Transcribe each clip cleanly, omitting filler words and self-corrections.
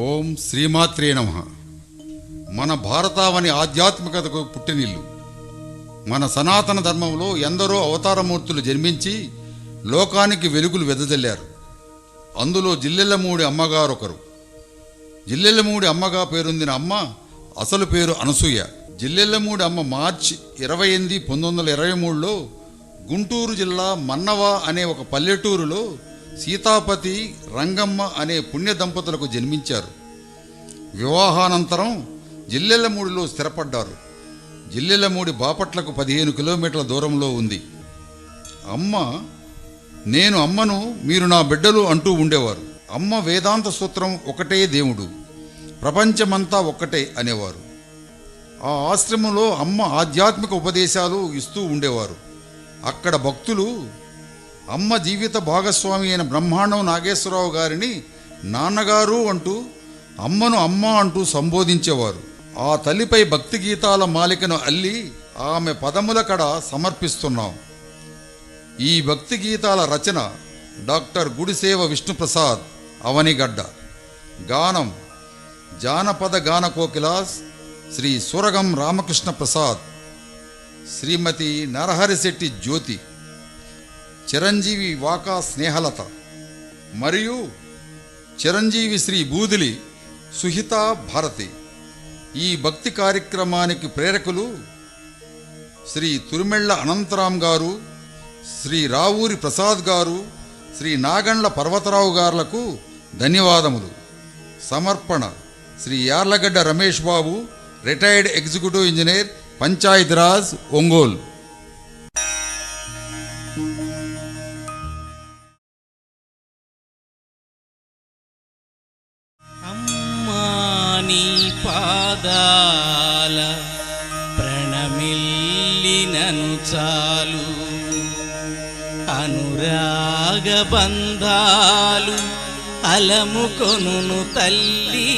ఓం శ్రీమాత్రే నమః. మన భారతావని ఆధ్యాత్మికతకు పుట్టినిల్లు. మన సనాతన ధర్మంలో ఎందరో అవతారమూర్తులు జన్మించి లోకానికి వెలుగులు వెదజల్లారు. అందులో జిల్లెళ్ళమూడి అమ్మగారు ఒకరు. జిల్లెళ్ళమూడి అమ్మగా పేరొందిన అమ్మ అసలు పేరు అనసూయ. జిల్లెళ్ళమూడి అమ్మ మార్చి 28, 1923లో గుంటూరు జిల్లా మన్నవ అనే ఒక పల్లెటూరులో సీతాపతి రంగమ్మ అనే పుణ్య దంపతులకు జన్మించారు. వివాహానంతరం జిల్లెళ్ళమూడిలో స్థిరపడ్డారు. జిల్లెళ్ళమూడి బాపట్లకు 15 కిలోమీటర్ల దూరంలో ఉంది. అమ్మ నేను అమ్మను, మీరు నా బిడ్డలు అంటూ ఉండేవారు. అమ్మ వేదాంత సూత్రం ఒకటే దేవుడు, ప్రపంచమంతా ఒక్కటే అనేవారు. ఆ ఆశ్రమంలో అమ్మ ఆధ్యాత్మిక ఉపదేశాలు ఇస్తూ ఉండేవారు. అక్కడ భక్తులు అమ్మ జీవిత భాగస్వామి అయిన బ్రహ్మాండం నాగేశ్వరరావు గారిని నాన్నగారు అంటూ, అమ్మను అమ్మ అంటూ సంబోధించేవారు. ఆ తల్లిపై భక్తి గీతాల మాలికను అల్లి ఆమె పదముల కడ సమర్పిస్తున్నాం. ఈ భక్తి గీతాల రచన డాక్టర్ గుడిసేవ విష్ణుప్రసాద్ అవనిగడ్డ. గానం జానపద గాన కోకిలాస్ శ్రీ సూరగం రామకృష్ణ ప్రసాద్, శ్రీమతి నరహరిశెట్టి జ్యోతి, చిరంజీవి వాకా స్నేహలత మరియు చిరంజీవి శ్రీ బూదిలి సుహితా భారతి. ఈ భక్తి కార్యక్రమానికి ప్రేరకులు శ్రీ తురిమెళ్ల అనంతరాం గారు, శ్రీ రావూరి ప్రసాద్ గారు, శ్రీ నాగండ్ల పర్వతరావు గారులకు ధన్యవాదములు. సమర్పణ Shri Yarlagadda Ramesh Babu, retired executive engineer, Panchayati Raj, Ongole. నీ పాదాల ప్రణమిల్లినను చాలు, అనురాగ బంధాలు అలముకొనును తల్లి.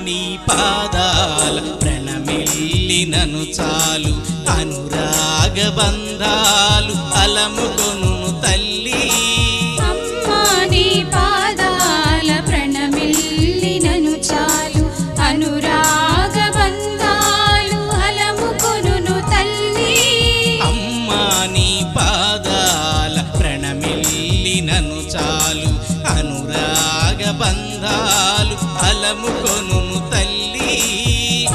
నీ పాదాల ప్రణమిల్లినను చాలు, అనురాగ బంధాలు అలముకొనును తల్లి. అమ్మా నీ పాదాల ప్రణమిల్లినను చాలు, అనురాగ బంధాలు అలముకొనును తల్లి. అమ్మా నీ పాదాల ప్రణమిల్లినను చాలు, అనురాగ బంధాలు అలముకొనును తల్లి.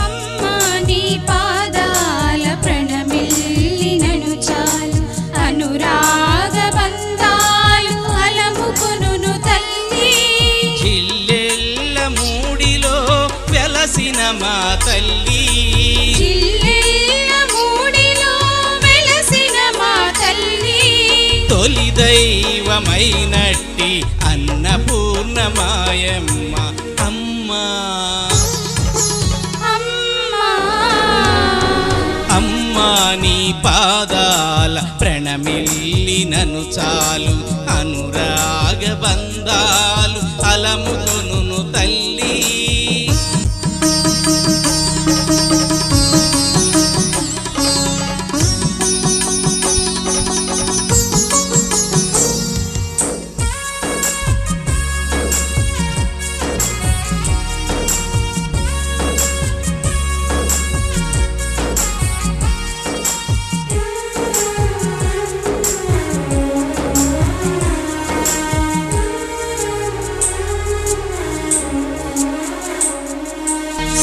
అమ్మా నీ పాదాల ప్రణమిల్లినను చాలు, అనురాగ బంధాలు అలముకొనును తల్లి. జిల్లెళ్ళమూడిలో వెలసిన మా తల్లి, జిల్లెళ్ళమూడిలో వెలసిన మా తల్లి. తొలి దైవమైనట్టి అన్నపూర్ణమాయమ్మ అమ్మా. అమ్మా నీ పాదాల ప్రణమిల్లినను చాలు, అనురాగ బంధాలు అలముకొనును తల్లి.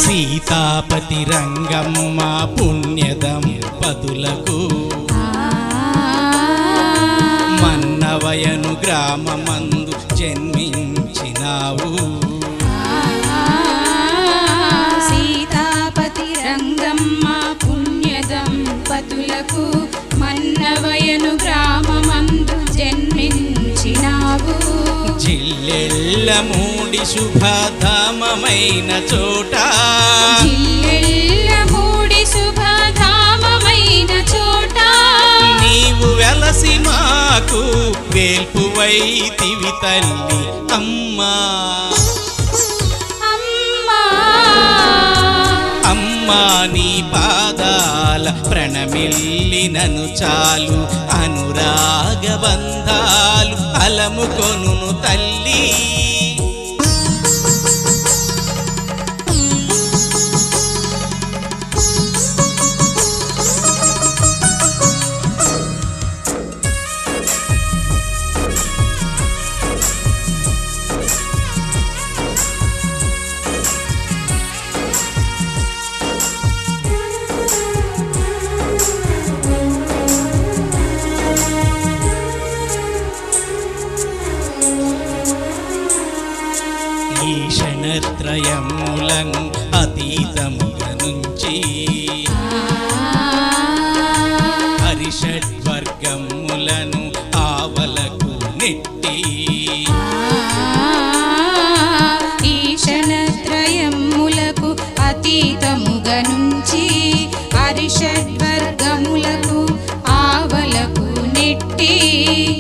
సీతాపతి రంగమ్మ పుణ్యదంపతులకు మన్నవయను గ్రామమందు జన్మించినావు. సీతాపతి రంగమ్మ పుణ్యదంపతులకు మన్నవయను గ్రామమందు జన్మించినావు. జిల్ల జిల్లెళ్ళ మూడి శుభధామమైన చోట జిల్లెళ్ళ మూడి శుభధామమైన చోట నీవు వెలసి మాకు వేల్పువైతివి తల్లి అమ్మా అమ్మా అమ్మా నీ పాదాల ప్రణమిల్లినను చాలు అనురాగ బంధాలు అలముకొనును తల్లి ఈషణత్రయములం అతీతముల నుంచి హరిషడ్వర్గములను ఆవలకు నెట్టి ఈశనత్రయములకు అతీతముగ నుంచి హరిషడ్వర్గములకు ఆవలకు నెట్టి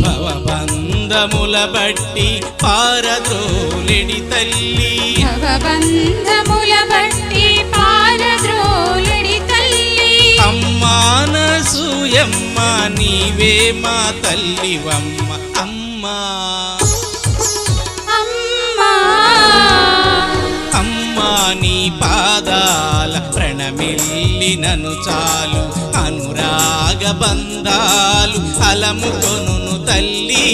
భవబంధముల బట్టి పారద్రోలిడి తల్లి భవబంధముల బట్టి పారద్రోలిడి తల్లి అమ్మానసూయమ్మ నీవే మా తల్లివమ్మ అమ్మా అమ్మా అమ్మా నీ పాదాల ప్రణమిల్లినను చాలు అనురాగ బంధాలు అలముకొనును తల్లి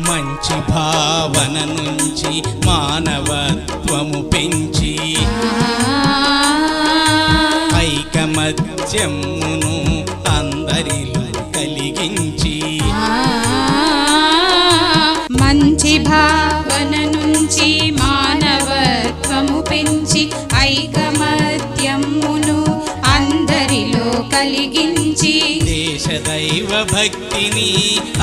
మంచి భావన నుంచి మానవత్వము పెంచి ఐకమత్యమును అందరిలో కలిగించి మంచి భావన నుంచి మానవత్వము పెంచి ఐకమత్యమును అందరిలో కలిగించి దేశదైవ భక్తిని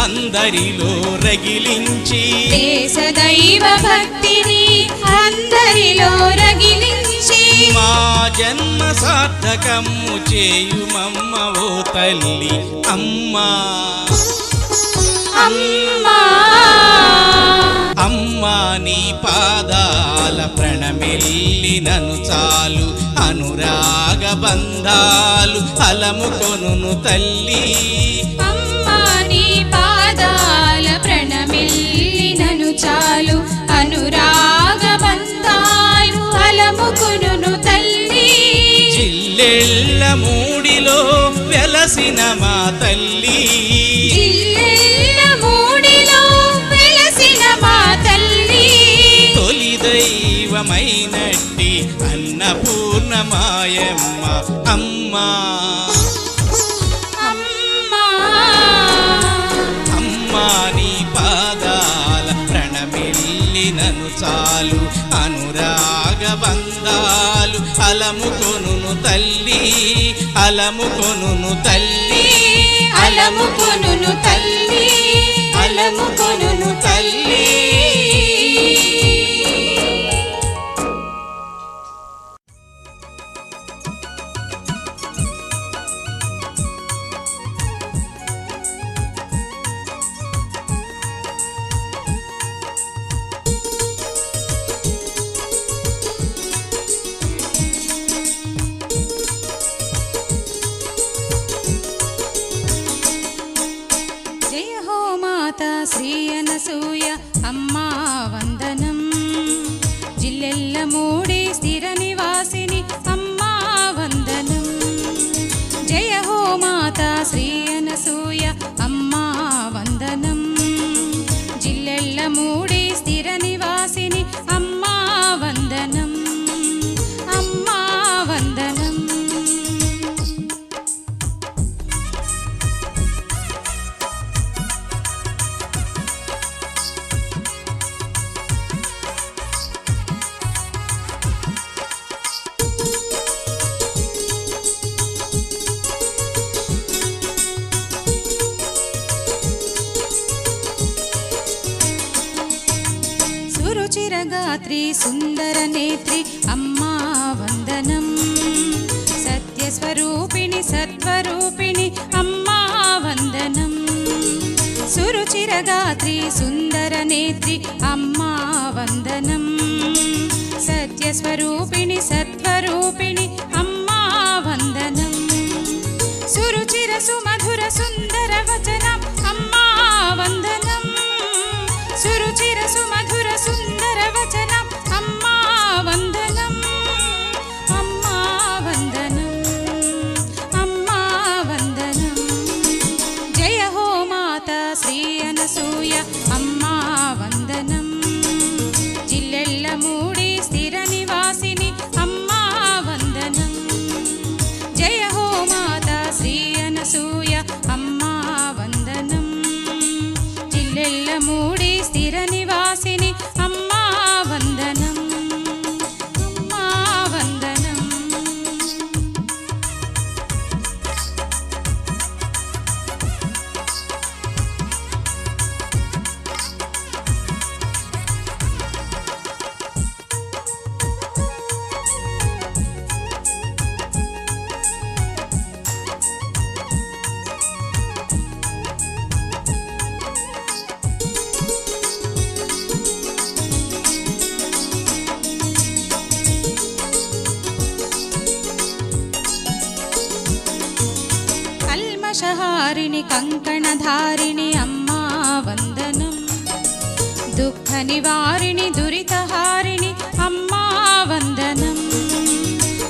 అందరిలో రగిలించి దేశదైవ భక్తిని అందరిలో రగిలించి మా జన్మ సార్థకము చేయుమమ్మ ఓ తల్లి అమ్మా అమ్మా అమ్మా నీ పాదాల ప్రణమిల్లినను చాలు అనురాగ బంధాలు అలముకొనును తల్లి అమ్మా నీ పాదాల ప్రణమిల్లినను చాలు అనురాగ బంధాలు అలముకొనును తల్లి జిల్లెళ్ళ మూడిలో వెలసిన మా తల్లి జిల్లెళ్ళ మూడిలో వెలసిన మా తల్లి తొలి దైవమైనట్టి అన్నపూర్ణమాయమ్మ అమ్మా అమ్మా అమ్మా నీ పాదాల ప్రణమిల్లినను చాలు అనురాగ బంధాలు అలముకొనును తల్లి అలముకొనును తల్లి అలముకొనును తల్లి అలముకొనును తల్లి జయ హో మాతా శ్రీ అనసూయ అమ్మా వందనం జిల్లెల్ల మూడి స్థిర నివాసిని అమ్మా వందనం జయ హో మాతా శ్రీ అనసూయ అమ్మా వందనం జిల్లెల్ల మూడి సురుచిరగాత్రి సుందరనేత్రి అమ్మా వందనం సత్యస్వరూపిణి సత్వరూపిణి అమ్మా వందనం సురుచిరగాత్రి సుందరనేత్రి అమ్మా వందనం సత్యస్వరూపిణి సత్వరూపిణి అమ్మా వందనం సురుచిర సుమధుర సుందర వచనం అమ్మా వందనం సురుచిర సుమధుర సుందర వచనం అమ్మా వందనం అమ్మా వందనం అమ్మా వందనం జయ హో మాతా శ్రీ అనసూయ అమ్మా వందనం జిల్లెళ్ళ మూడి స్థిర నివాసిని అమ్మా వందనం జయ హో మాతా శ్రీ అనసూయ అమ్మా వందనం జిల్లెళ్ళ మూడి స్థిర నివాసిని అమ్మా వందనం అమ్మా వందనం కల్మషహారిణి కంకణధారిణి అమ్మా వందనం దుఃఖ నివారిణి దురితహారిణి అమ్మా వందనం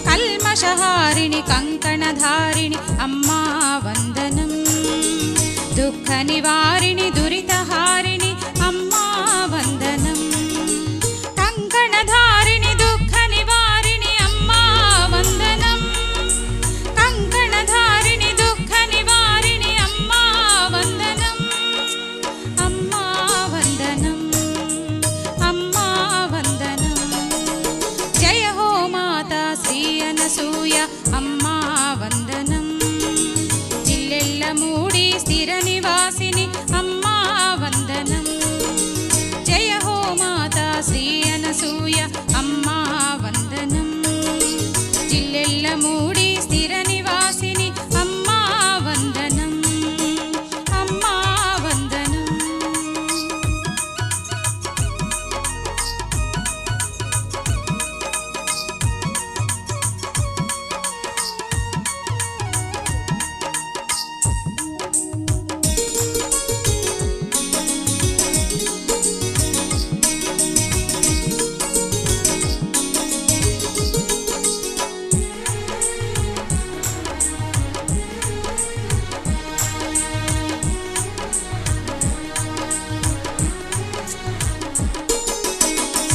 కల్మషహారిణి కంకణధారిణి అమ్మా వందనం దుఃఖ నివారిణి దురితహారిణి అమ్మా వందనం కంకణధారిణి దుఃఖ నివారిణి అమ్మా వందనం కంకణధారిణి దుఃఖ నివారిణి అమ్మా వందనం అమ్మా వందనం అమ్మా వందనం జయ హో మాతా శ్రీ అనసూయ అమ్మా వందనం జిల్లెళ్ళ మూడి స్థిర నివాసిని అమ్మా వందనం జయ హో మాతా శ్రీ అనసూయ అమ్మా వందనం జిల్లెళ్ళ మూడి స్థిర నివాసిని అమ్మా వందనం అమ్మా వందనం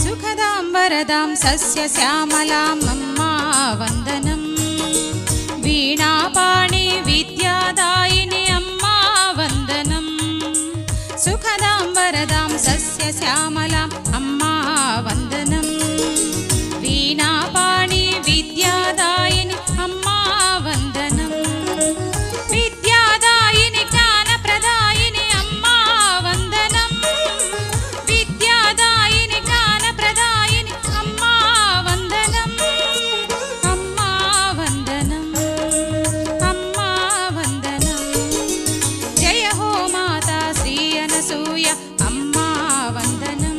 సుఖదాం వరదాం సస్యశ్యామలాం అమ్మా వందనం వీణాపాణి విద్యాదాయిని అమ్మా వందనం సుఖదాం వరదాం సస్యశ్యామలాం అమ్మా వందనం వీణాపాణి విద్యాదాయిని అమ్మా వందనం విద్యాదాయిని జ్ఞానప్రదాయిని అమ్మా వందనం విద్యాదాయిని జ్ఞానప్రదాయిని అమ్మా వందనం అమ్మా వందనం అమ్మా వందనం జయ హో మాతా శ్రీ అనసూయ అమ్మా వందనం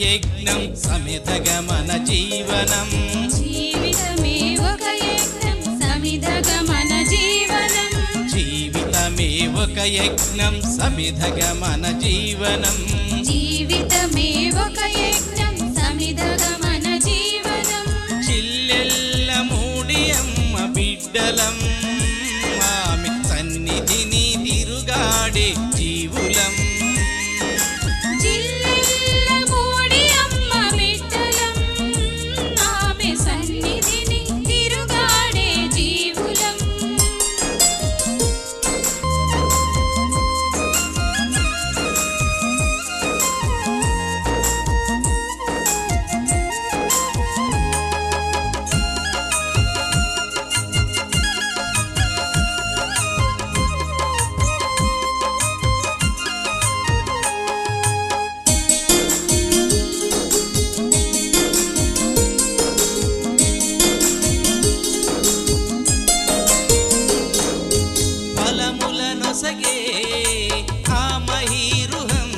యజ్ఞం సమిధగమన జీవనం జీవితమే ఒక యజ్ఞం సమిధగమన జీవనం జీవితమే ఒక యజ్ఞం సమిధగమన జీవనం జీవితమే ఒక యజ్ఞం సమిధగమన జీవనం చిల్లెల్ల మూడి అమ్మ బిడ్డలం ఆమె సన్నిధిని తిరుగాడే జీవులం జిల్లెల్ల మూడి అమ్మ బిడ్డలం ఆమె సన్నిధిని తిరుగాడే జీవులం ఫలములనొసగే ఆ మహీరుహం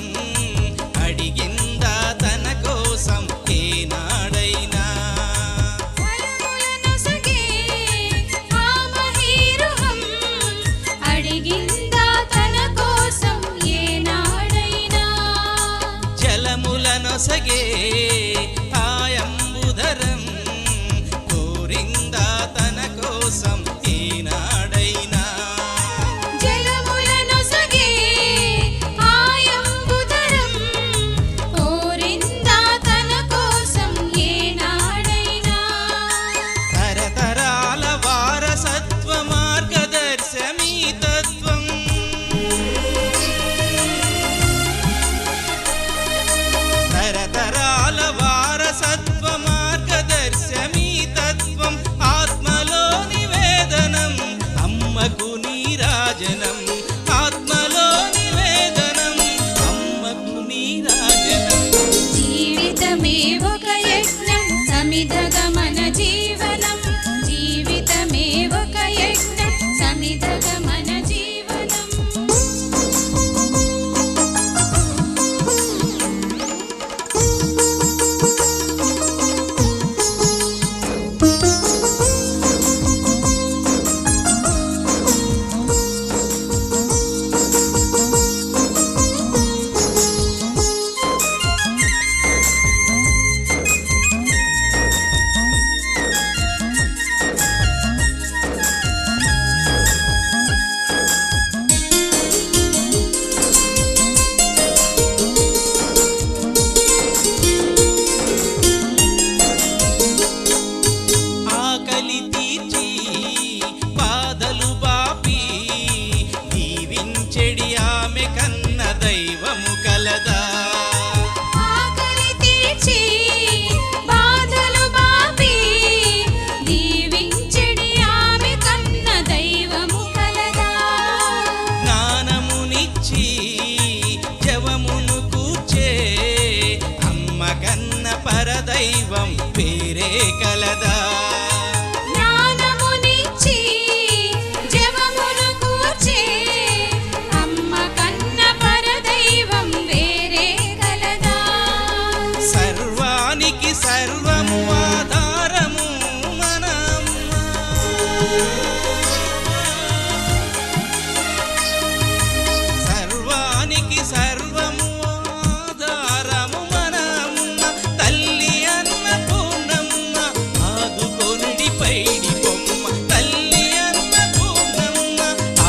అడిగిందా తన కోసం ఏనాడైనా ఫలములనొసగే ఆ మహీరుహం అడిగిందా తన కోసం ఏనాడైనా జలములనొసగే ఆయంబుధరం కోరిందా తన కోసం ఏనాడైనా జలములనొసగే ఆయంబుధరం కోరిందా తన కోసం ఏనాడైనా తరతరాల వారసత్వ మార్గదర్శమీ తత్వం తరతరాల వారసత్వ మార్గదర్శమీ తత్వం ఆత్మలో నివేదనం అమ్మకు నీరాజనం ఆత్మలో నివేదనం అమ్మకు నీరాజనం జీవితమే ఒక యజ్ఞం సమిధగమన జీవనం జీవితమే ఒక యజ్ఞం సమిధగమన జీవనం ఆకలి తీర్చి బాధలు బాపి దీవించెడి ఆమె కన్న దైవము కలదా ఆకలి తీర్చి బాధలు బాపి దీవించెడి ఆమె కన్న దైవము కలదా జ్ఞానమునిచ్చి జవమును కూర్చే అమ్మ కన్న పరదైవం వేరే కలదా జ్ఞానమునిచ్చి జవమును కూర్చే అమ్మ కన్న పరదైవం వేరే కలదా సర్వానికి సర్వము ఆధారము మన అమ్మ. సర్వానికి సర్వము ఆధారము మన అమ్మ. తల్లి అన్నపూర్ణమ్మ ఆదుకొనిడి పైడి బొమ్మ తల్లి అన్నపూర్ణమ్మ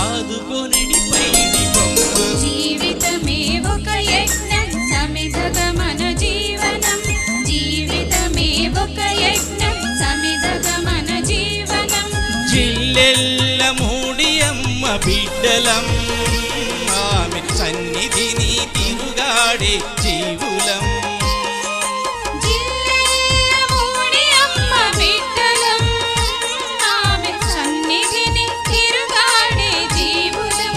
ఆదుకొనిడి పైడి బొమ్మ జీవితమే ఒక యజ్ఞం సమిధగమన జీవనం జీవితమే ఒక యజ్ఞం సమిధగమన జీవనం జిల్లెల్ల మూడి అమ్మ బిడ్డలం ఆమె సన్నిధిని తిరుగాడే జీవులం జిల్లెల్ల మూడి అమ్మ బిడ్డలం ఆమె సన్నిధిని తిరుగాడే జీవులం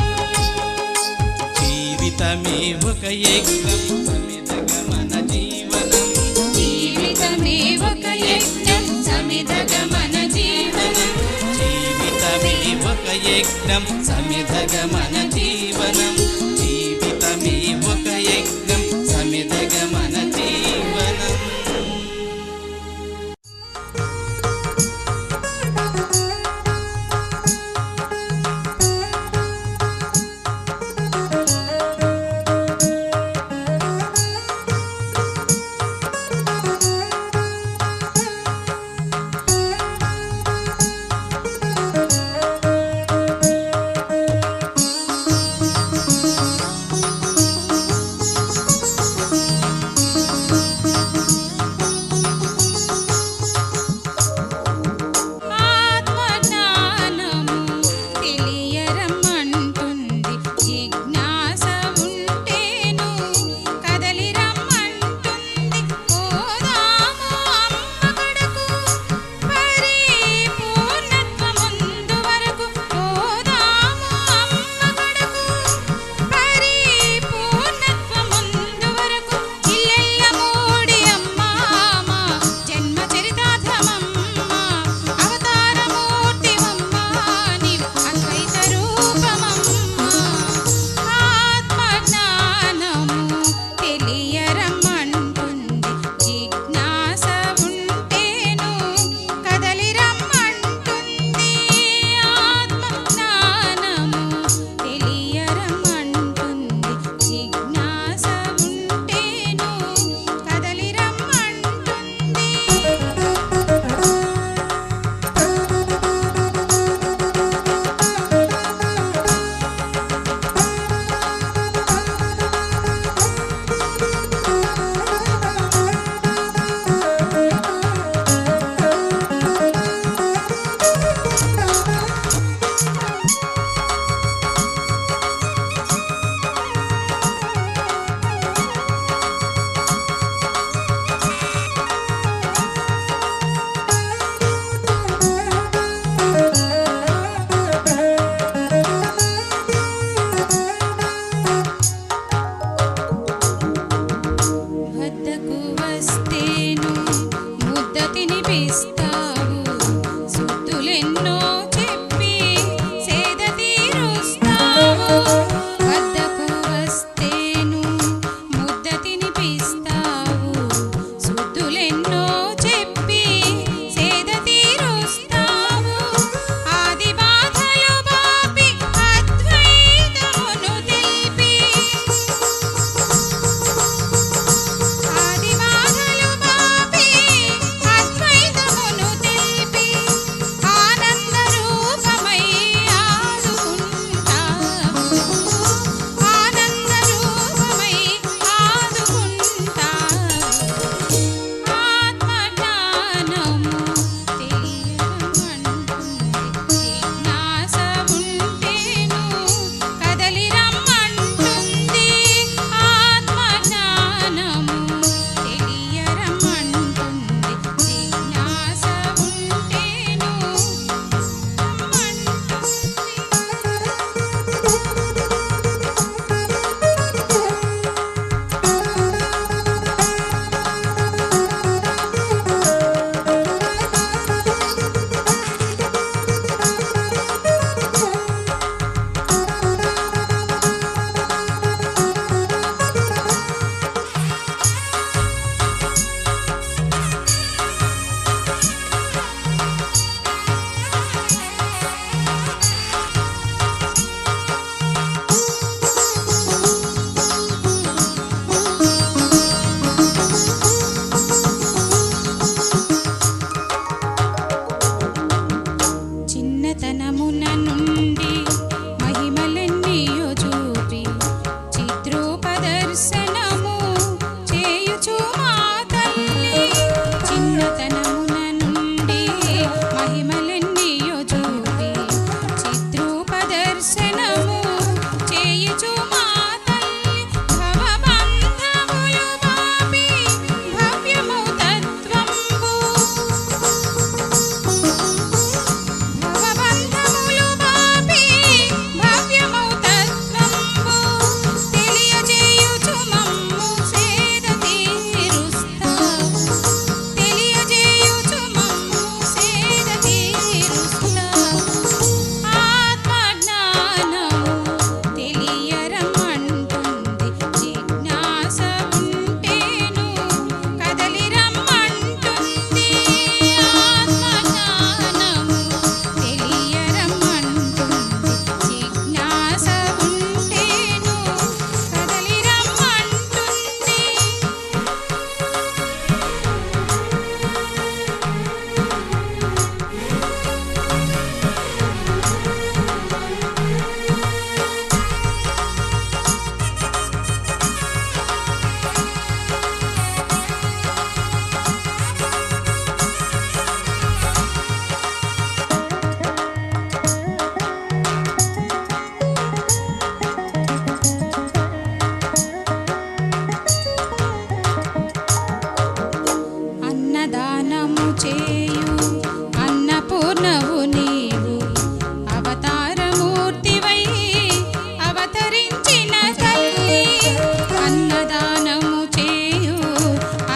జీవితమే ఒక యజ్ఞం సమిధగమన జీవనం జీవితమే ఒక యజ్ఞం సమిధగమన జీవనం జీవితమే ఒక యజ్ఞం సమిధగమన జీవనం జీవితమే ఒక యజ్ఞం సమిధగమన జీవనం తినిపిస్తావు సుద్దులెన్నో చెప్పి సేద తీరుస్తావు వద్దకు వస్తేను ముద్ద తినిపిస్తావు సుద్దులెన్నో చెప్పి సేద తీరుస్తావు ఆది బాధలు బాపి అద్వైతమును తెలిపి ఆది బాధలు బాపి అద్వైతమును తెలిపి ఆనంద రూపమై ఆదుకుంటావు ఆనంద రూపమై ఆదుకుంటావు ఆత్మజ్ఞానము తెలియరమ్మంటుంది జిజ్ఞాస ఉంటేను కదలి రమ్మంటుంది ఆత్మజ్ఞానము తెలియరమ్మంటుంది జిజ్ఞాస ఉంటేను చిన్నతనమున నుండి మహిమలెన్నియో చూపి చిద్రూపదర్శనము చేయుచు మా తల్లి చిన్నతనమున నుండి మహిమలెన్నియో చూపి చిద్రూపదర్శనము చేయుచు మా తల్లి భవబంధములు బాపి భవ్యము తత్వంబు భవబంధములు బాపి భవ్యము తత్వంబు తెలియజేయుచు మమ్ము సేద తీరుస్తావు తెలియజేయుచు మమ్ము సేద తీరుస్తావు ఆత్మజ్ఞానము తెలియరమ్మంటుంది జిజ్ఞాస ఉంటేను కదలి రమ్మంటుంది ఆత్మజ్ఞానము తెలియరమ్మంటుంది జిజ్ఞాస ఉంటేను కదలి రమ్మంటుంది అన్నదానము చేయు అన్నపూర్ణవు నీవు అవతారమూర్తివై అవతరించిన తల్లి అన్నదానము చేయు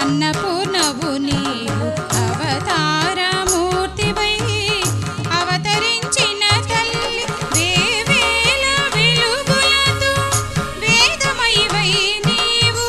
అన్నపూర్ణవు నీవు అవతారమూర్తివై అవతరించిన తల్లి వేవేల వెలుగులతో వేదమయివై నీవు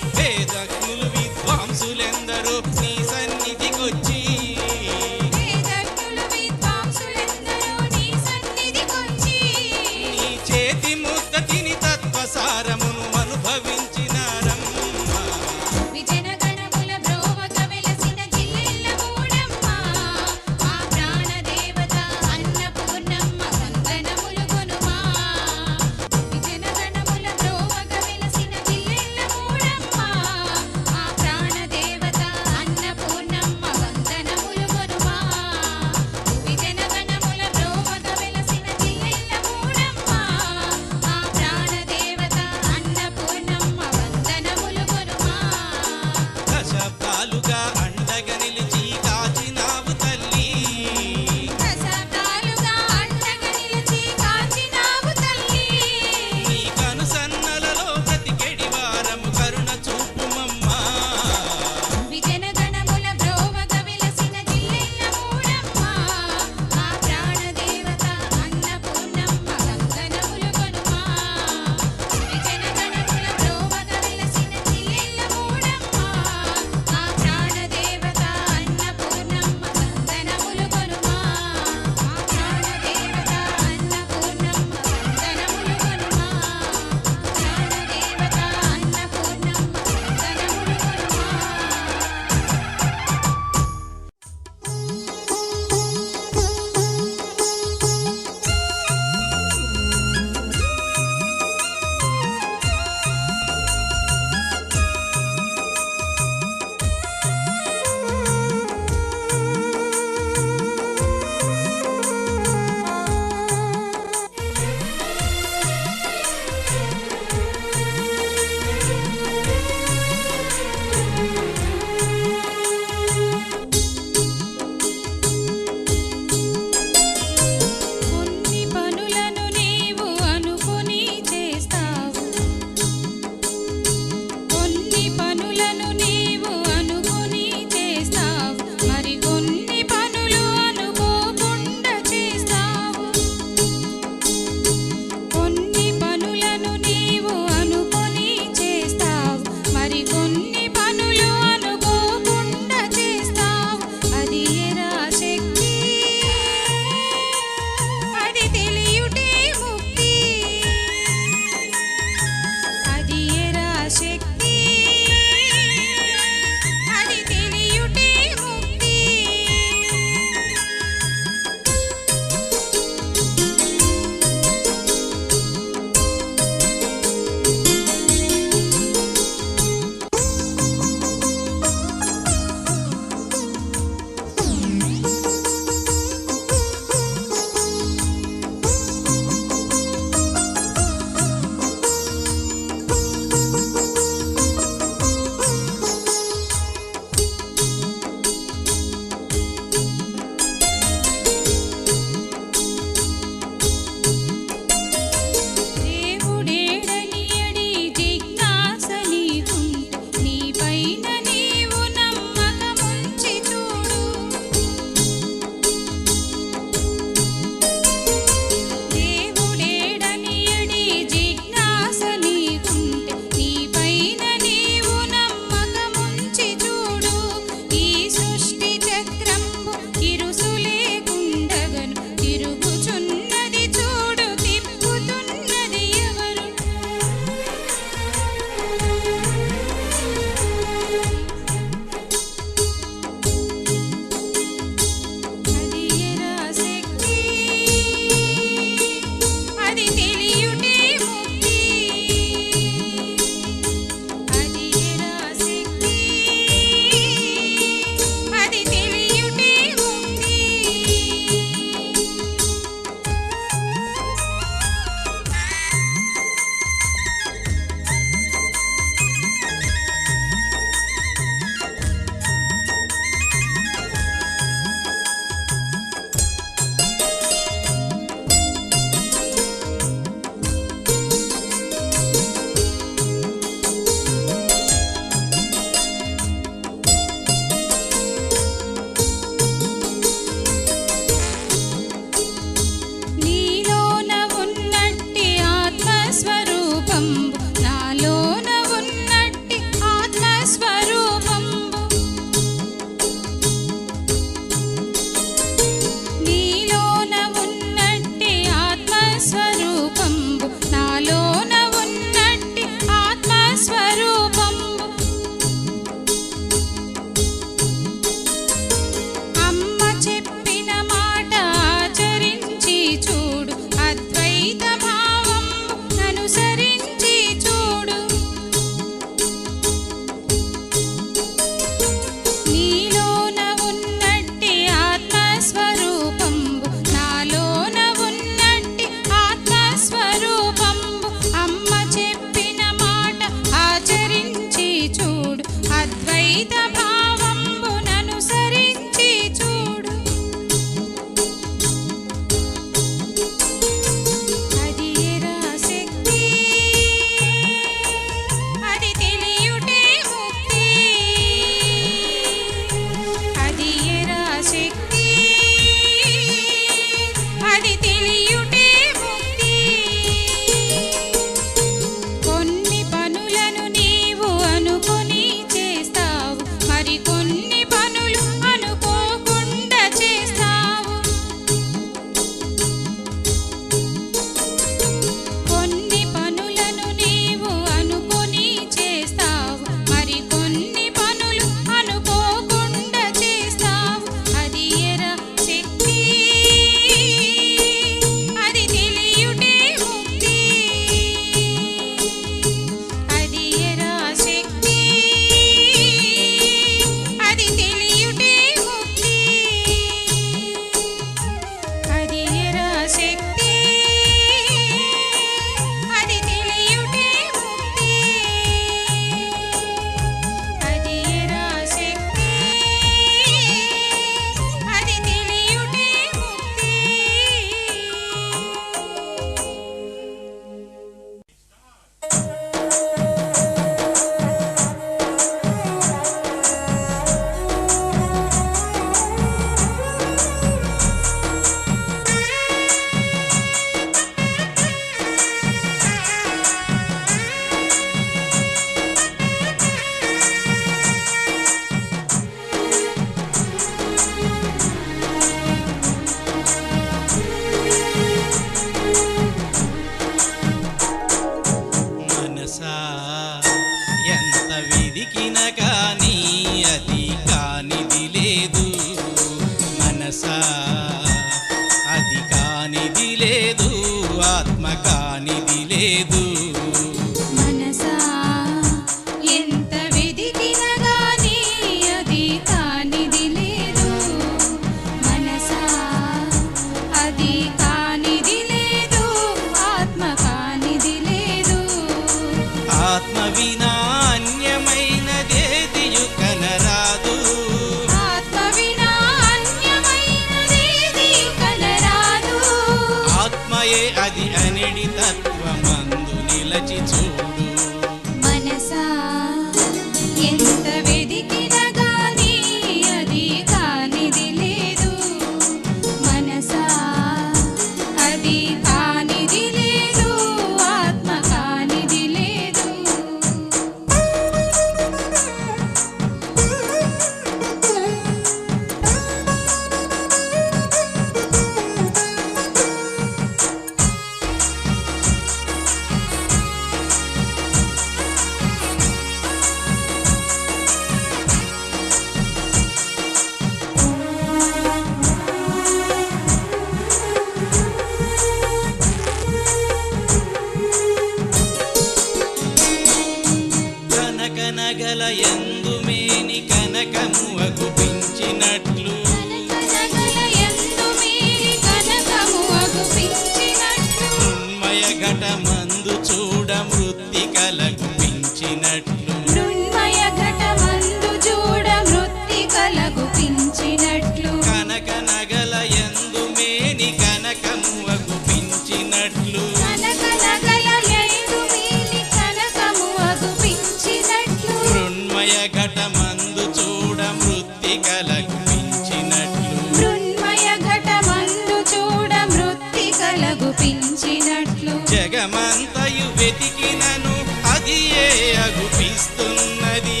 కనకము అగుపించినట్లు కనకనగల యందు మేలి కనకము అగుపించినట్లు మృన్మయ ఘటమందు చూడ మృత్తికలకు పించినట్లు మృన్మయ ఘటమందు చూడ మృత్తికలకు పించినట్లు కనకనగల యందు మేని కనకము అగుపించినట్లు కనకనగల యందు మేలి కనకము అగుపించినట్లు మృన్మయ ఘటమందు చూడ మృత్తికలకు పించినట్లు మృన్మయ ఘటమందు చూడ మృత్తికలకు పించినట్లు జగమంతయు వెతికినను అది ఏ అగుపిస్తున్నది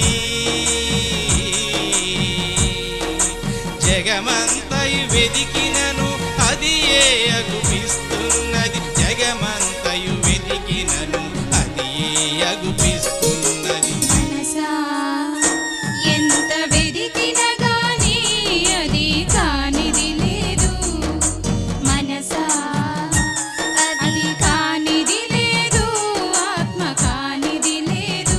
జగమంతయు వెతికినను అది ఏ అగుపిస్తున్నది జగమంతయు వెతికినను అది ఏ అగుపిస్తున్నది మనసా ఎంత వెదికినా గానీ అది కానిది లేదు మనసా అది కానిది లేదు ఆత్మ కానిది లేదు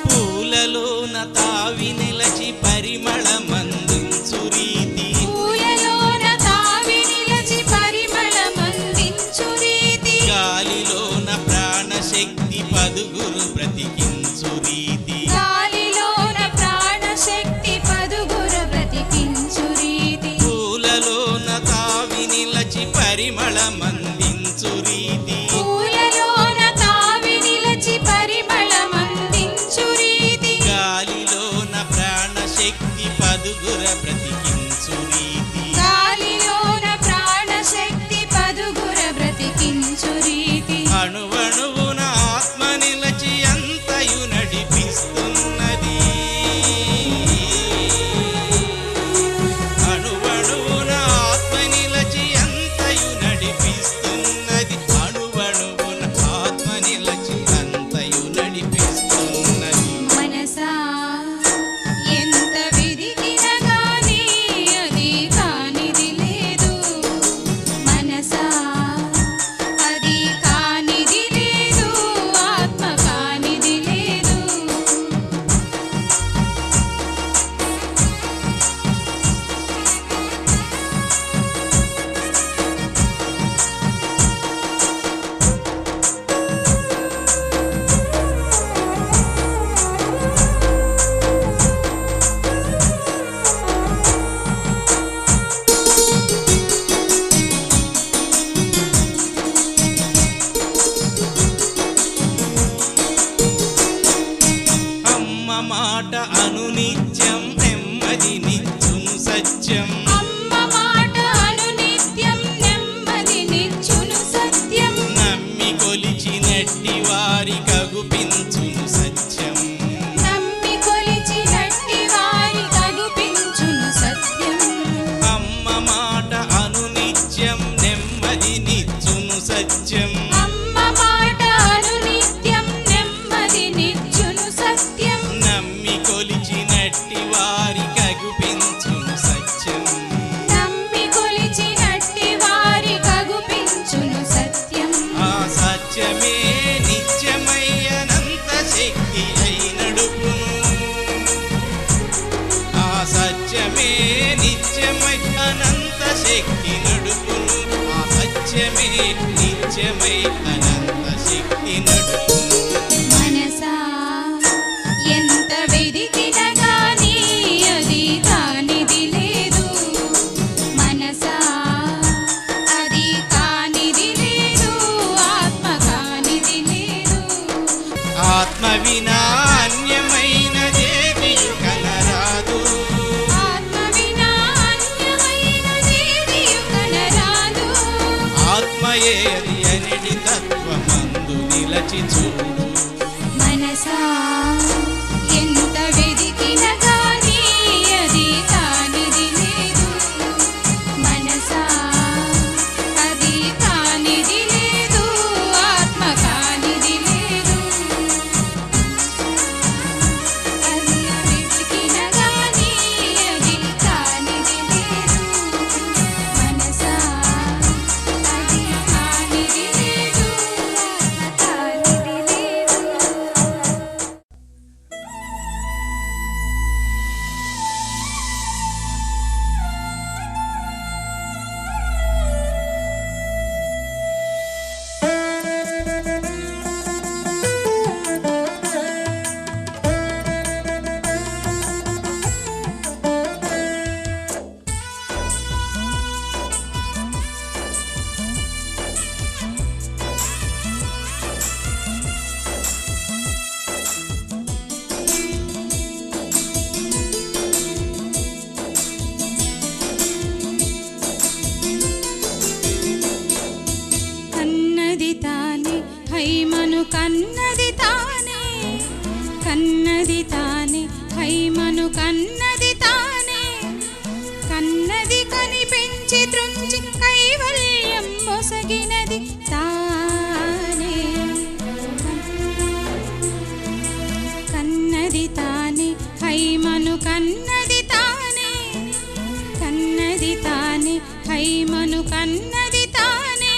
పూలలోన తావి నిలచి పరిమళమందించు రీతి పూలలోన తావి నిలచి పరిమళమందించు రీతి గాలిలోన ప్రాణశక్తి పదుగురు బ్రతికించు రీతి గాలిలోన ప్రాణశక్తి పదుగుర బ్రతికించు రీతి పూలలోన తావి నిలచి పరిమళమందించు రీతి పూలలోన తావి నిలచి పరిమళమందించు రీతి గాలిలోన ప్రాణశక్తి పదుగుర బ్రతికించు రీతి గాలిలోన ప్రాణశక్తి పదుగుర బ్రతికించు రీతి అణువణువున ఆత్మ నిలచి అంతయు నడిపిస్తున్నది అణువణువున ఆత్మ నిలచి అంతయు నడిపిస్తున్నది అణువణువున ఆత్మ నిలచి అంతయు నడిపిస్తున్నది మనసా ఎంత వెదికినా గానీ అది కానిది లేదు మనసా అది కానిది లేదు ఆత్మ కానిది లేదు అమ్మ మాట అనునిత్యం నెమ్మది నిచ్చును సత్యం అమ్మ మాట అనునిత్యం నెమ్మది నిచ్చును సత్యం నమ్మి కొలిచినట్టి వారి కగుపించును సత్యం నమ్మి కొలిచినట్టి వారి కగుపించును సత్యం అమ్మ మాట అనునిత్యం నెమ్మది నిచ్చును సత్యం అమ్మ మాట అనునిత్యం నెమ్మది నిచ్చును సత్యం నమ్మి కొలిచినట్టి వారి కగుపించును సత్యం నమ్మి కొలిచినట్టి వారి కగుపించును సత్యం ఆ సత్యమే నిత్యమై అనంత శక్తి అయి నడుపును ఆ సత్యమే నిత్యమై అనంత శక్తి నడుపును ఆ సత్యమే నిత్యమై అనంత శక్తి నడుపును మనసా ఎంత వెదికినా గానీ అది కానిది లేదు మనసా అది కానిది లేదు ఆత్మ కానిది లేదు ఆత్మ వినా అన్యమైన దేవియు కనరాదు ఆత్మ వినా అన్యమైన దేవియు కనరాదు ఆత్మయేది అనిటి తత్వమందు నిలచి చూడు మనసా ఎంత వెదికినా గానీ కన్నది తానే కన్నది కని పెంచి త్రుంచి కైవల్యం మొసగినది తానే కన్నది తానే హైమను కన్నది తానే కన్నది తానే హైమను కన్నది తానే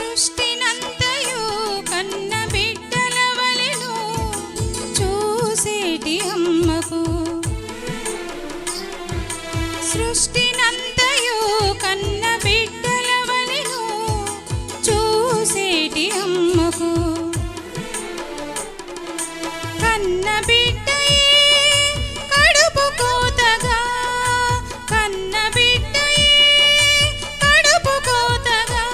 సృష్టినంతయు కన్న బిడ్డల వలెను చూసేటి అమ్మకు సృష్టినంతయు కన్న బిడ్డల వలెను చూసేటి అమ్మకు కన్న బిడ్డయే కడుపు కోతగా కన్న బిడ్డయే కడుపు కోతగా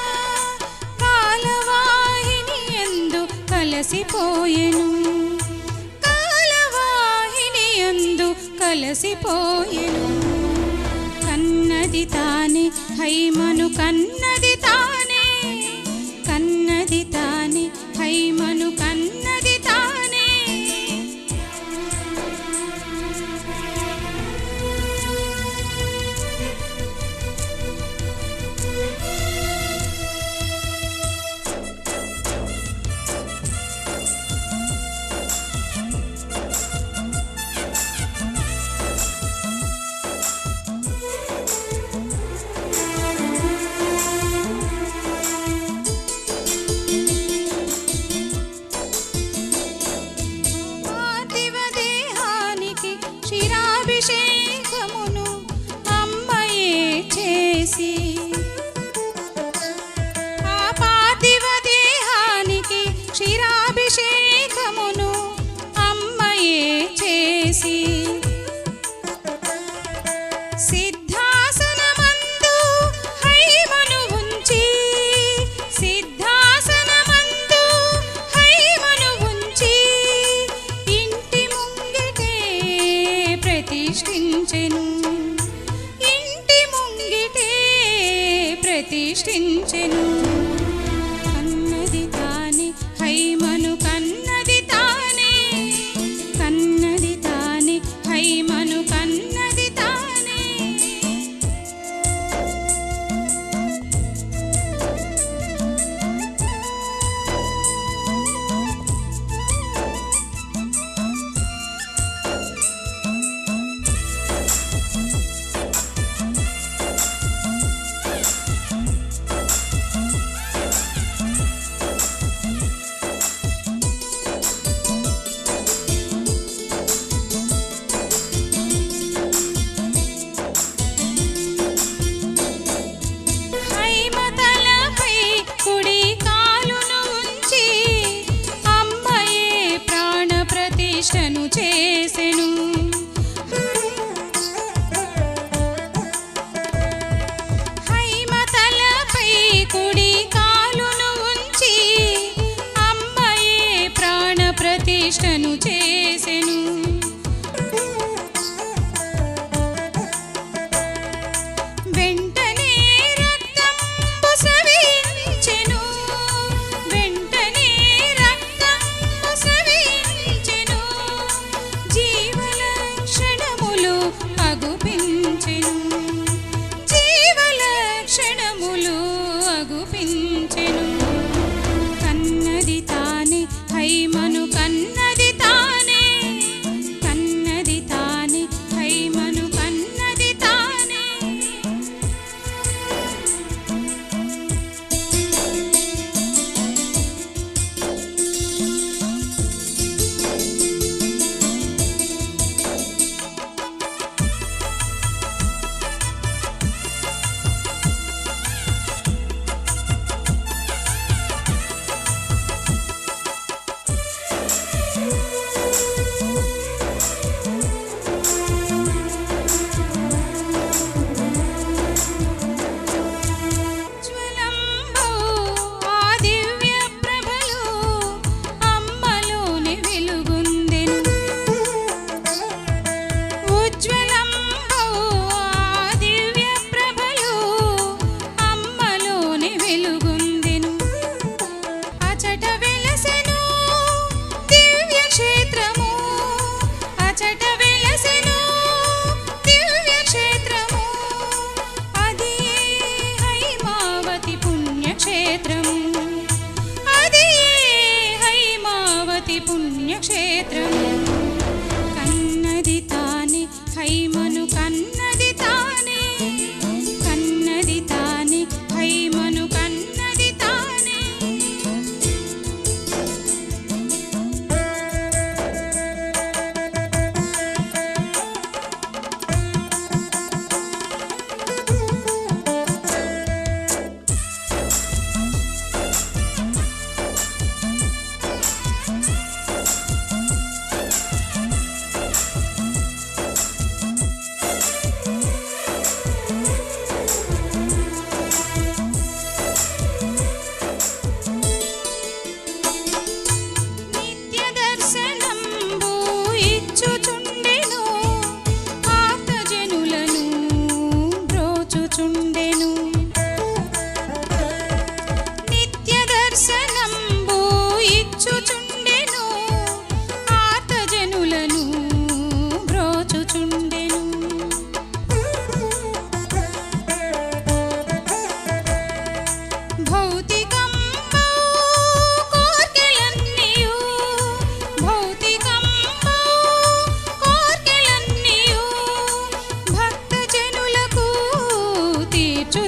కాలవాహిని యందు కలసిపోయెను కాలవాహిని యందు కలసిపోయెను కన్నది తానే హైమను కన్నది తానే కన్నది తానే హైమను కన్నది తానే పార్థివ దేహానికి క్షీరాభిషేకమును అమ్మయే చేసి ఆ పార్థివ దేహానికి క్షీరాభిషేకమును అమ్మయే చేసి సిద్ధాసనమందు హైమను ఉంచి సిద్ధాసనమందు హైమను ఉంచి ఇంటి ముంగిటే ప్రతిష్ఠించెను ఇంటి ముంగిటే ప్రతిష్ఠించెను కన్నది తానే హైమను కన్నది తానే కన్నది తానే హైమను కన్నది తానే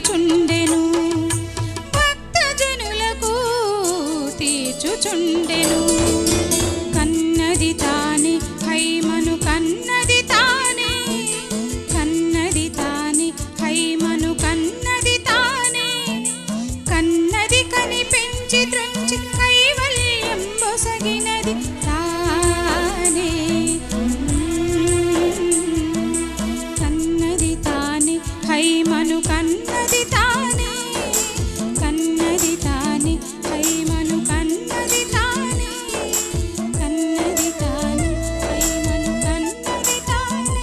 తీర్చుచుండెను భక్తజనులకు తీర్చుచుండెను కన్నది తానే హైమను కన్నది తానే కన్నది తానే హైమను కన్నది తానే కన్నది కని పెంచి త్రుంచి కైవల్యం బొసగినది తానే కన్నది తానే హైమను కన్నది తానే కన్నది తానే హైమను కన్నది తానే కన్నది తానే హైమను కన్నది తానే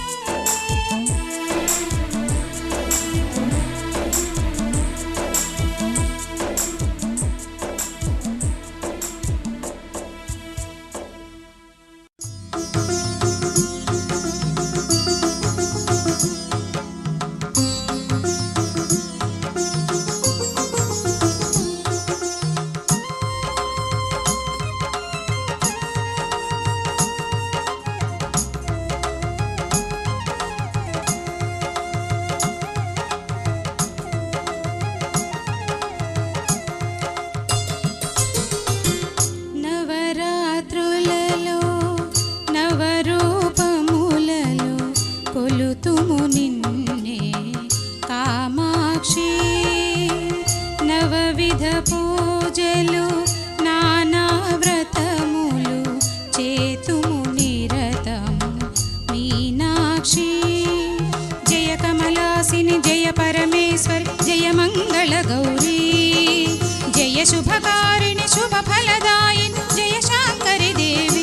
నవరాత్రులలో నవరూపములలో కొలుతుము నిన్నే కామాక్షి నవవిధ పూజలు నానా వ్రతములు చేతుము నిరతము మీనాక్షి జయ కమలాసిని జయ పరమేశ్వరి జయ మంగళ గౌరీ జయ శుభకారిణి శుభ ఫలదాయిని జయ శాంకరి దేవి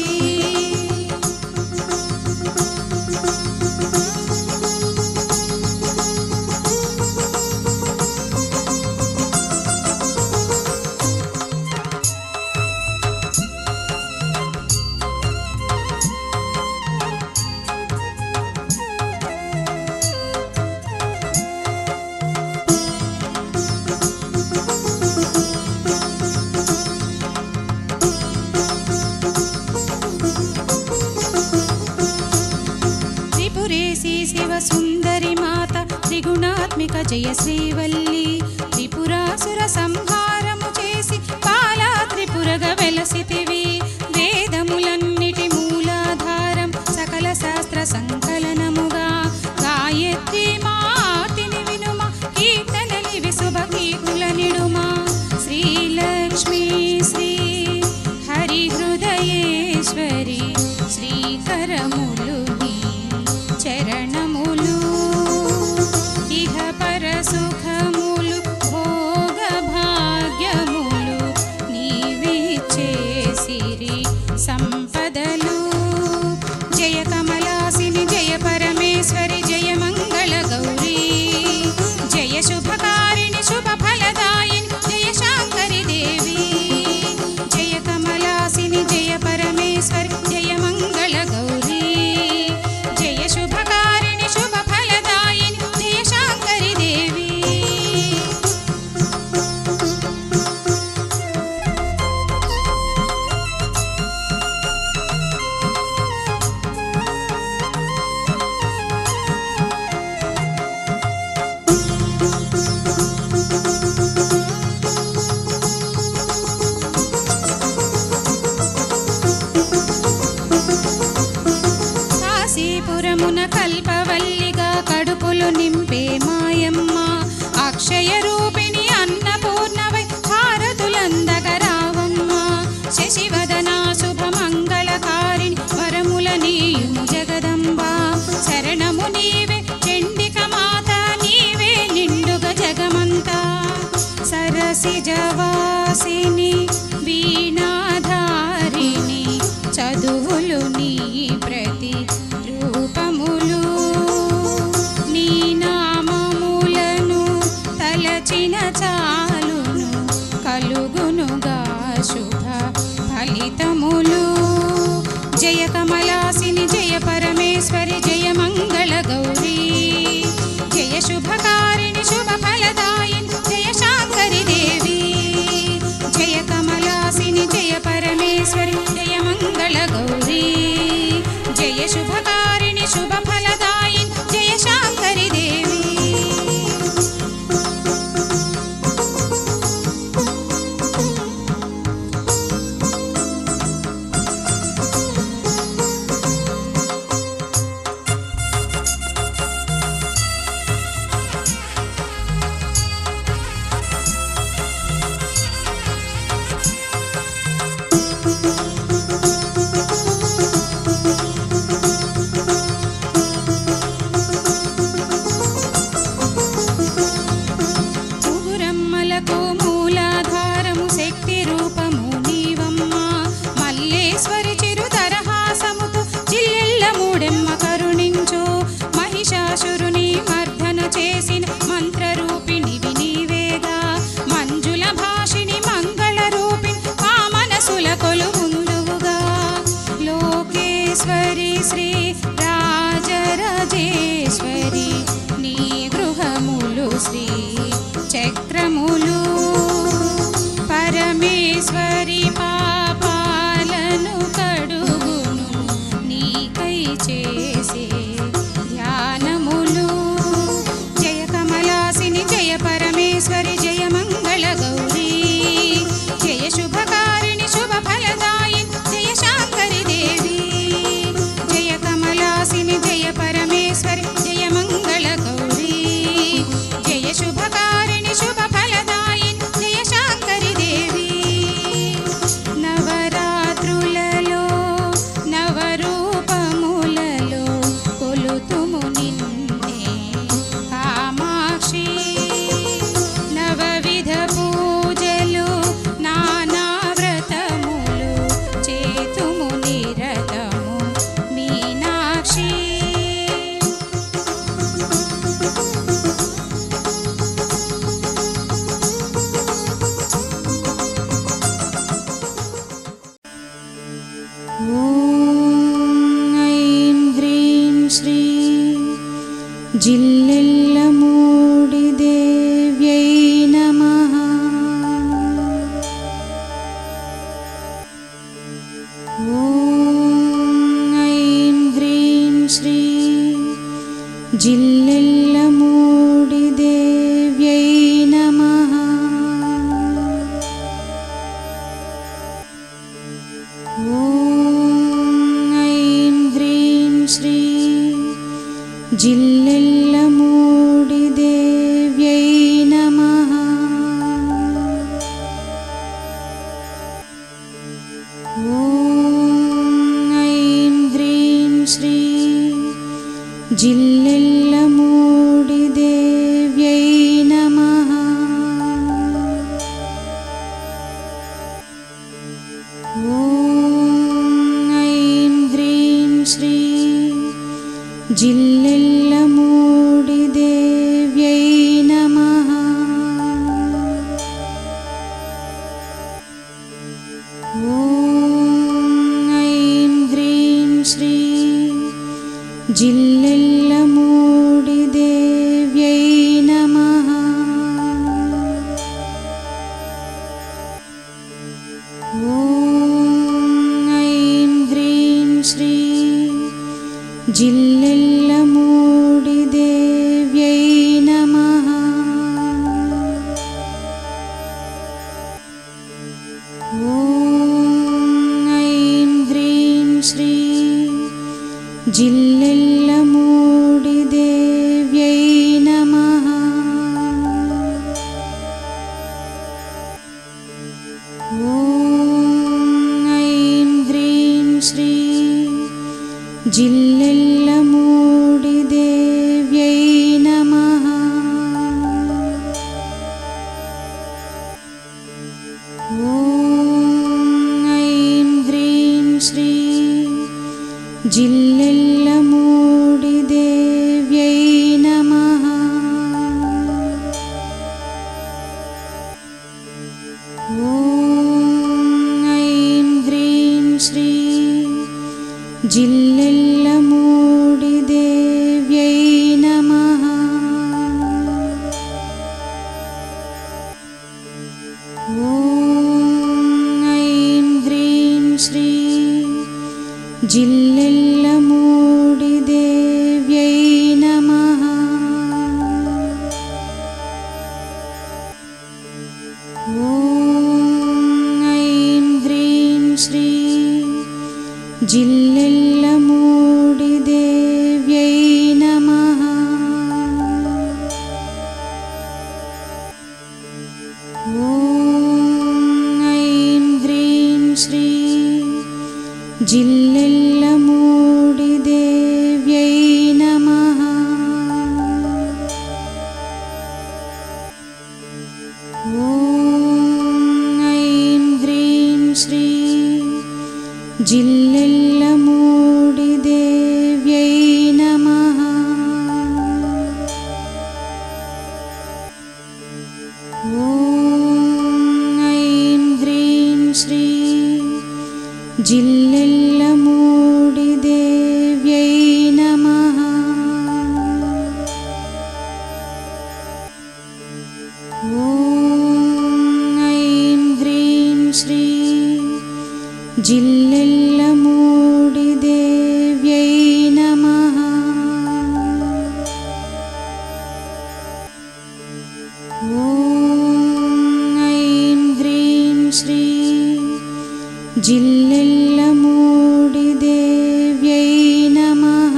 త్రిపురేసి శివ సుందరి మాత త్రిగుణాత్మిక జయ శ్రీవల్లి త్రిపురాసుర సంహారము చేసి పాలా త్రిపురగ వెలసితివి వేదములన్నిటి మూలాధారం సకల శాస్త్ర సంకలనముగా గాయత్రి మాతిని వినుమ కీర్తనలివి శుభ కీర్తుల నిడుమా శ్రీలక్ష్మీ శ్రీ హరి హృదయేశ్వరి శ్రీకరములు నీ చరణములు ఇహ పర సుఖములు భోగ భాగ్యములు నీవిచ్చేసిరి సంపదలు జయ కమలాసిని జయ పరమేశ్వరి జయ మంగళ గౌరీ జయ శుభకారిణి శుభ ఫలదాయిని జయ శాంకరి దేవి జయ కమలాసిని జయ పరమేశ్వరి జయ మంగళ గౌరీ జయ శుభకారిణి శుభ ఫలదాయిని జయ శాంకరి దేవి కాశీపురమున కల్పవల్లిగా కడుపులు నింపే మాయమ్మ అక్షయ రూపిణి అన్నపూర్ణవై హారతులందగరావమ్మ శశివదనా శుభమంగళకారిణి వరముల నీయుము జగదంబ శరణము నీవే చండిక మాత నీవే నిండుగ జగమంతా సరసిజవాసిని వీణాధారిణి చదువులు నీ ప్రతి రూపములు నీ నామములను తలచిన చాలును కలుగునుగా శుభ ఫలితములు జయ కమలాసిని జయ పరమేశ్వరి జయ మంగళ గౌరీ జయ శుభకారిణి శుభ ఫలదాయిని జయ శాంకరి దేవి జయ కమలాసిని జయ పరమేశ్వరి జయ మంగళ గౌరీ జయ శుభకారిణి శుభ ఫలదాయిని జయ శాంకరి దేవి ऐं ह्रीं श्री जिल्लेल्लमूडिदेव्यै नमः। ऐं ह्रीं श्री जिल्लेल्लमूडिदेव्यै नमः। ऐं ह्रीं श्री जिल्लेल्लमूडिदेव्यै नमः। ऐं ह्रीं श्री जिल्लेल्लमूडिदेव्यै नमः। ऐं ह्रीं श्री जिल्लेल्लमूडिदेव्यै नमः। ऐं ह्रीं श्री जिल्लेल्लमूडिदेव्यै नमः। ऐं ह्रीं श्री जिल्लेल्लमूडिदेव्यै नमः। ऐं ह्रीं श्री जिल्लेल्लमूडिदेव्यै नमः। ऐं ह्रीं श्री जिल्लेल्लमूडिदेव्यै नमः। ऐं ह्रीं श्री जिल्लेल्लमूडिदेव्यै नमः। ऐं ह्रीं श्री जिल्लेल्लमूडिदेव्यै नमः।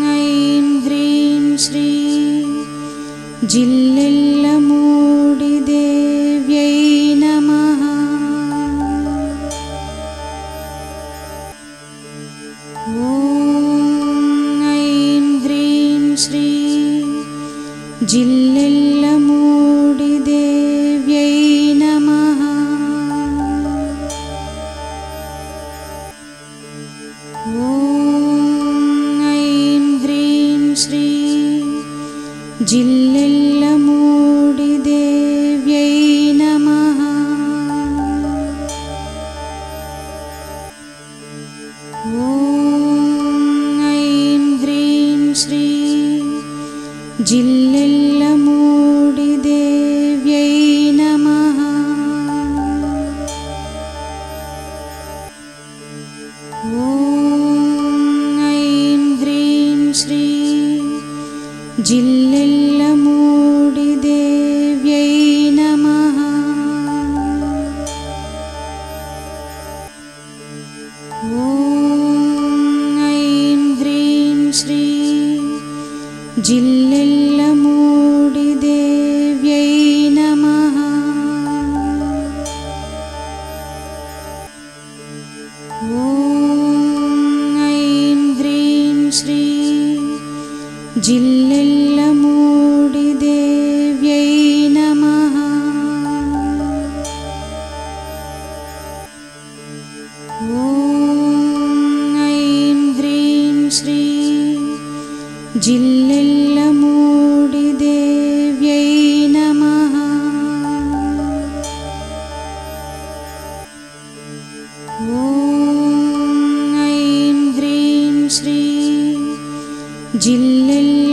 ऐं ह्रीं श्री जिल्लेल्लमूडिदेव्यै नमः। ऐं ह्रीं श्री जिल्लेल्लमूडिदेव्यै नमः। ऐं ह्रीं श्री जिल्लेल्लमूडिदेव्यै नमः। ऐं ह्रीं श्री जिल्लेल्लमूडिदेव्यै नमः। ऐं ह्रीं श्री जिल्लेल्लमूडिदेव्यै नमः। ऐं ह्रीं श्री जिल्लेल्लमूडिदेव्यै नमः। ऐं ह्रीं श्री जिल्लेल्लमूडिदेव्यै नमः। ऐं ह्रीं श्री जिल्लेल्लमूडिदेव्यै नमः। ऐं ह्रीं श्री जिल्लेल्लमूडिदेव्यै